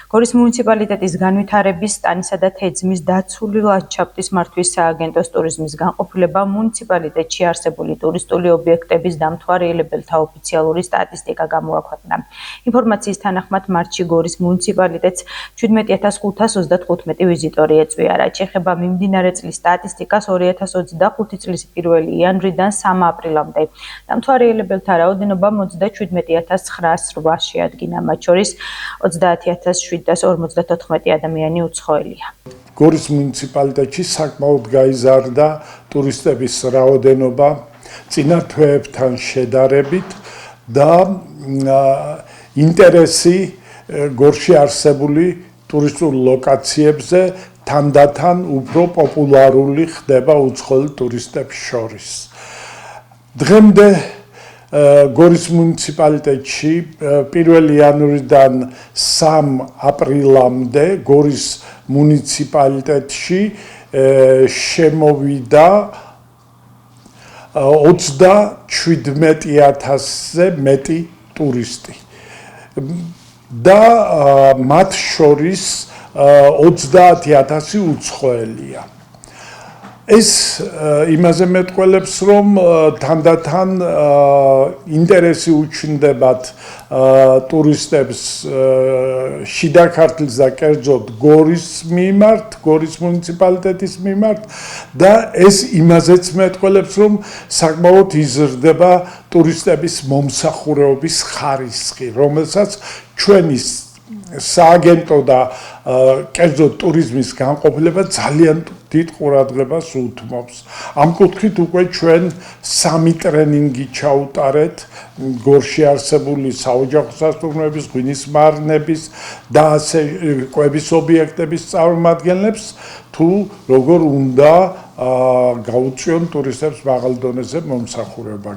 გორის მუნიციპალიტეტის განვითარების, სტანისა და თეძმის დაცული ლანდშაფტის მართვის სააგენტოს ტურიზმის განყოფილება მუნიციპალიტეტში არსებული ტურისტული ობიექტების დამთვალიერებელთა ოფიციალური სტატისტიკა გამოაქვეყნა. ინფორმაციის თანახმად მარტში გორის მუნიციპალიტეტს 17535 ვიზიტორი ეწვია, რაც ეხება მიმდინარე წლის სტატისტიკას 2025 წლის 1 იანვრიდან 3 აპრილამდე. დამთვალიერებელთა რაოდენობა 37908 შეადგინა, მათ შორის 30754 ადამიანი უცხოელია. გორის მუნიციპალიტეტში საკმაოდ გაიზარდა ტურისტების რაოდენობა წინა თვეებთან შედარებით და ინტერესი გორში არსებული ტურისტულ ლოკაციებზე თანდათან უფრო პოპულარული ხდება უცხოელ ტურისტებს შორის. დღემდე გორის მუნიციპალიტეტში 1 იანვრიდან 3 აპრილამდე გორის მუნიციპალიტეტში შემოვიდა 37000-ზე მეტი ტურისტი და მათ შორის 30000 უცხოელია. ეს იმაზე მეტყველებს, რომ თანდათან ინტერესი უჩნდებათ ტურისტებს შიდა ქართლის და კერძოდ გორის მიმართ, გორის მუნიციპალიტეტის მიმართ და ეს იმაზეც მეტყველებს, რომ საკმაოდ იზრდება ტურისტების მომსახურეობის ხარისხი, რომელსაც ჩვენი სააგენტო და კერძოდ ტურიზმის განყოფილება ძალიან დიდ ყურადღებას უთმობს. ამ კუთხით უკვე ჩვენ 3 ტრენინგი ჩაუტარეთ გორში არსებული საოჯახო სასტუმროების, ღვინის მარნების და ასე კვების ობიექტების წარმომადგენლებს, თუ როგორ უნდა გაუწვიონ ტურისტებს მაღალ დონეზე მომსახურება.